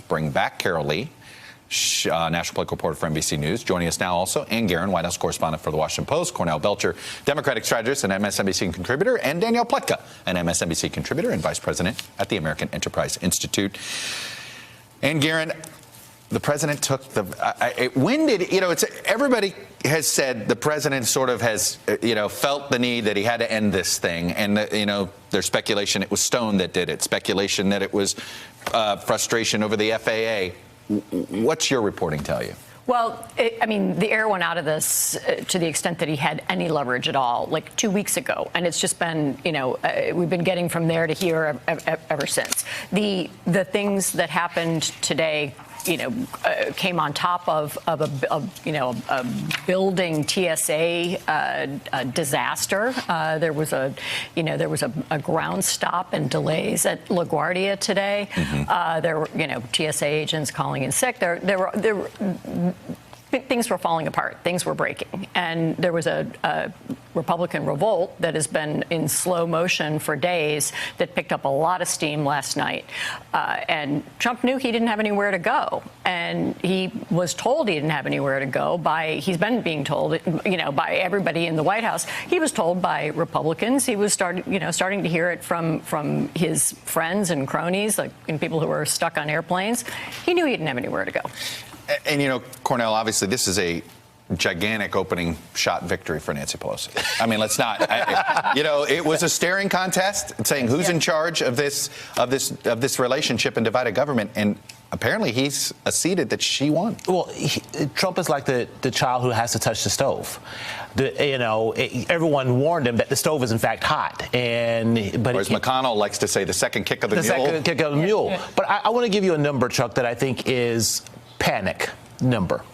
bring back Carol Lee, national political reporter for NBC News. Joining us now also, Ann Guerin, White House correspondent for The Washington Post, Cornell Belcher, Democratic strategist and MSNBC contributor, and Danielle Pletka, an MSNBC contributor and vice president at the American Enterprise Institute. Ann Guerin, the president took the, when did, everybody has said the president sort of has, felt the need that he had to end this thing. And, there's speculation it was Stone that did it, speculation that it was frustration over the FAA. What's your reporting tell you? Well, the air went out of this to the extent that he had any leverage at all, like 2 weeks ago. And it's just been, we've been getting from there to here ever since. The things that happened today, came on top of a building TSA disaster. There was a ground stop and delays at LaGuardia today. Mm-hmm. There were TSA agents calling in sick. Things were falling apart. Things were breaking. And there was a Republican revolt that has been in slow motion for days that picked up a lot of steam last night. And Trump knew he didn't have anywhere to go. And he was told he didn't have anywhere to go he's been being told, by everybody in the White House. He was told by Republicans. He was starting to hear it from his friends and cronies, and people who were stuck on airplanes. He knew he didn't have anywhere to go. And, Cornell, obviously, this is a gigantic opening shot victory for Nancy Pelosi. I mean, let's not. It was a staring contest saying who's in charge of this relationship and divided government. And apparently he's acceded that she won. Well, Trump is like the child who has to touch the stove. Everyone warned him that the stove is in fact hot. Whereas McConnell likes to say the second kick of the mule. The second kick of the mule. Yeah. But I want to give you a number, Chuck, that I think is panic number.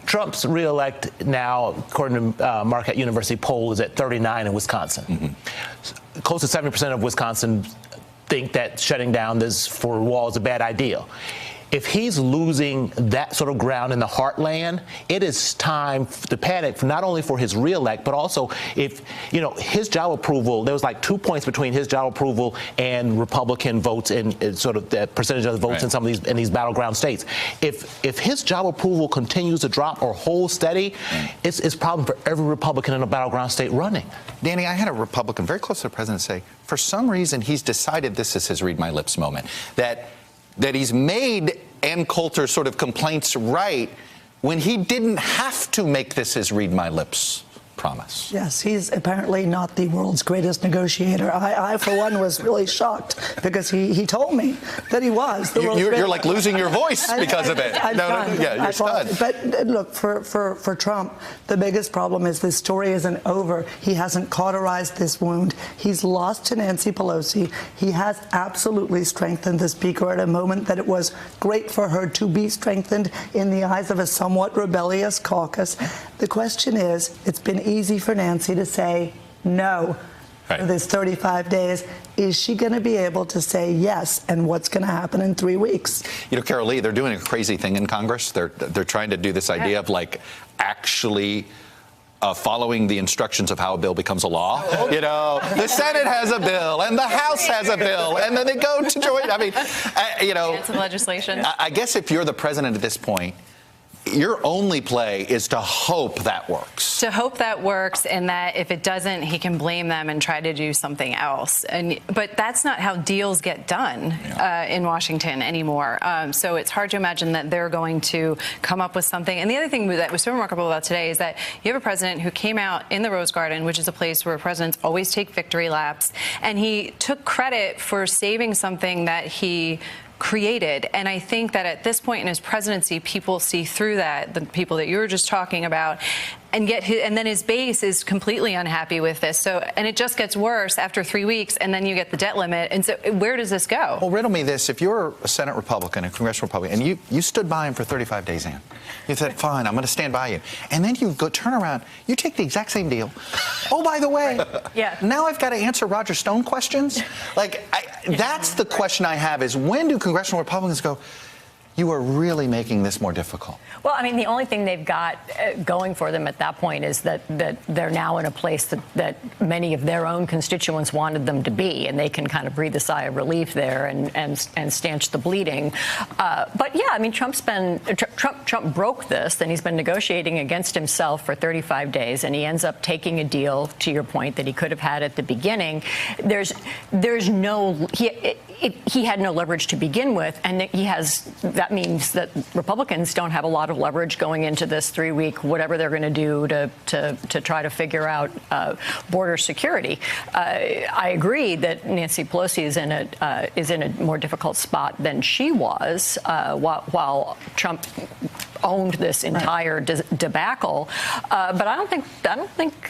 Trump's reelect now, according to Marquette University poll, is at 39 in Wisconsin. Mm-hmm. Close to 70% of Wisconsin think that shutting down this for wall is a bad idea. If he's losing that sort of ground in the heartland, it is time to panic, not only for his reelect, but also if, his job approval, there was like 2 points between his job approval and Republican votes and sort of the percentage of the votes in some of these battleground states. If his job approval continues to drop or hold steady, it's a problem for every Republican in a battleground state running. Danny, I had a Republican very close to the president say, for some reason, he's decided this is his read my lips moment, that he's made Ann Coulter's sort of complaints right when he didn't have to make this his read my lips promise. Yes, he's apparently not the world's greatest negotiator. I for one, was really shocked because he told me that he was. You're like losing your voice because of it. You're stunned. But look, for Trump, the biggest problem is this story isn't over. He hasn't cauterized this wound. He's lost to Nancy Pelosi. He has absolutely strengthened the speaker at a moment that it was great for her to be strengthened in the eyes of a somewhat rebellious caucus. The question is, it's been easy for Nancy to say no for this 35 days. Is she going to be able to say yes? And what's going to happen in 3 weeks? Carol Lee, they're doing a crazy thing in Congress. They're trying to do this idea of actually following the instructions of how a bill becomes a law. The Senate has a bill and the House has a bill, and then they go to join. Some legislation. I guess if you're the president at this point, your only play is to hope that works. To hope that works, and that if it doesn't, he can blame them and try to do something else. But that's not how deals get done in Washington anymore. So it's hard to imagine that they're going to come up with something. And the other thing that was so remarkable about today is that you have a president who came out in the Rose Garden, which is a place where presidents always take victory laps, and he took credit for saving something that he created. And I think that at this point in his presidency, people see through that, the people that you were just talking about, and then his base is completely unhappy with this. So, and it just gets worse after 3 weeks, and then you get the debt limit. And so where does this go? Well, riddle me this. If you're a Senate Republican, a congressional Republican, and you stood by him for 35 days, Ann, you said, fine, I'm going to stand by you. And then you go turn around, you take the exact same deal. Oh, by the way, now I've got to answer Roger Stone questions. That's the question I have is, when do congressional Republicans go, You are really making this more difficult. Well, I mean, the only thing they've got going for them at that point is that they're now in a place that many of their own constituents wanted them to be, and they can kind of breathe a sigh of relief there and stanch the bleeding. But yeah, I mean, Trump broke this, then he's been negotiating against himself for 35 days, and he ends up taking a deal, to your point, that he could have had at the beginning. He had no leverage to begin with, and that means that Republicans don't have a lot of leverage going into this 3-week whatever they're going to do to try to figure out border security. I agree that Nancy Pelosi is in a more difficult spot than she was while Trump owned this entire debacle. But I don't think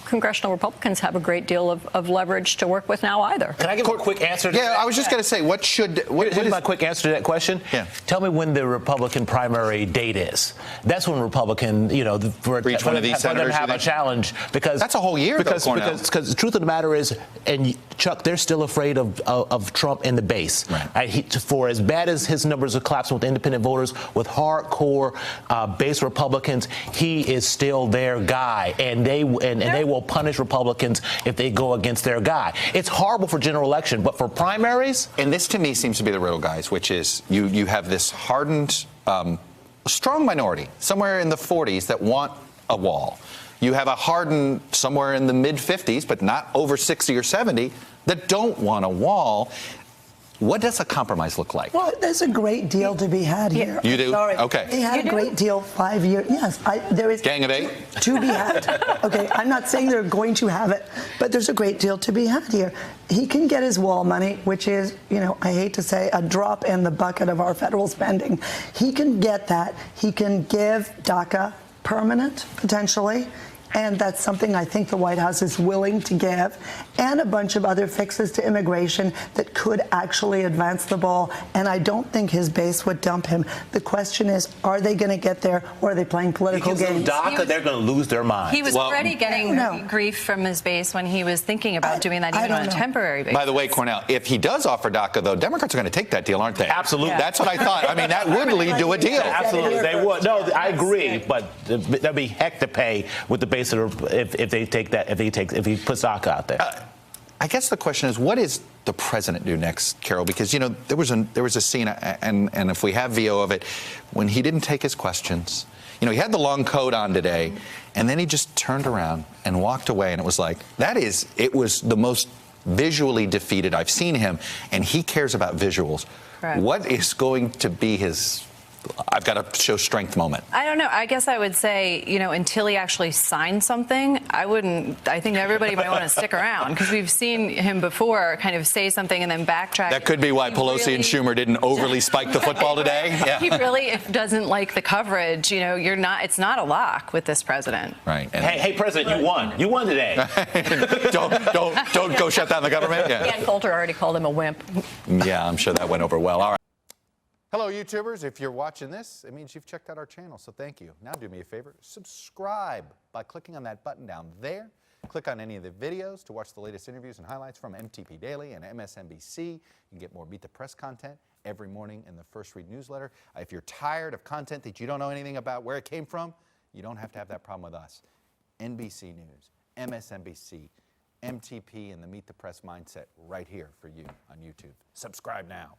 congressional Republicans have a great deal of leverage to work with now either. Can I give a quick answer to that? I was just going to say, what is my quick answer to that question? Yeah. Tell me when the Republican primary date is. That's when Republican, for each one of these senators have a challenge, because that's a whole year. Because the truth of the matter is, and Chuck, they're still afraid of Trump in the base. Right. For as bad as his numbers are collapsing with independent voters, with hardcore base Republicans, he is still their guy, and they will punish Republicans if they go against their guy. It's horrible for general election, but for primaries. And this to me seems to be the riddle, guys, which is you have this hardened, strong minority somewhere in the 40s that want a wall. You have a hardened somewhere in the mid 50s, but not over 60 or 70, that don't want a wall. What does a compromise look like? Well, there's a great deal to be had here. You do? Sorry. Okay. They had a great deal 5 years. Yes, there is. Gang of 8? To be had. Okay, I'm not saying they're going to have it, but there's a great deal to be had here. He can get his wall money, which is, I hate to say, a drop in the bucket of our federal spending. He can get that. He can give DACA permanent, potentially. And that's something I think the White House is willing to give, and a bunch of other fixes to immigration that could actually advance the ball. And I don't think his base would dump him. The question is, are they going to get there, or are they playing political games? DACA, they're going to lose their mind. He was already getting grief from his base when he was thinking about doing that, even on a temporary basis. By the way, Cornell, if he does offer DACA, though, Democrats are going to take that deal, aren't they? Absolutely. That's what I thought. I mean, that would lead to a deal. Absolutely, they would. No, I agree, but there'll be heck to pay with the base if they take that, if he puts DACA out there. I guess the question is, what does the president do next, Carol? Because there was a scene, and if we have VO of it, when he didn't take his questions. He had the long coat on today, and then he just turned around and walked away, and it was like, it was the most visually defeated I've seen him, and he cares about visuals. Correct. What is going to be his I've got to show strength moment? I don't know. I guess I would say, until he actually signs something, I think everybody might want to stick around, because we've seen him before kind of say something and then backtrack. That could be why Pelosi and Schumer didn't overly spike the football today. Yeah. He really doesn't like the coverage. It's not a lock with this president. Right. And hey, President, you won. You won today. don't go shut down the government. Yeah. Dan Coulter already called him a wimp. Yeah, I'm sure that went over well. All right. Hello, YouTubers. If you're watching this, it means you've checked out our channel, so thank you. Now do me a favor, subscribe by clicking on that button down there. Click on any of the videos to watch the latest interviews and highlights from MTP Daily and MSNBC. You can get more Beat the Press content every morning in the First Read newsletter. If you're tired of content that you don't know anything about where it came from, you don't have to have that problem with us. NBC News, MSNBC, MTP, and the Meet the Press mindset right here for you on YouTube. Subscribe now.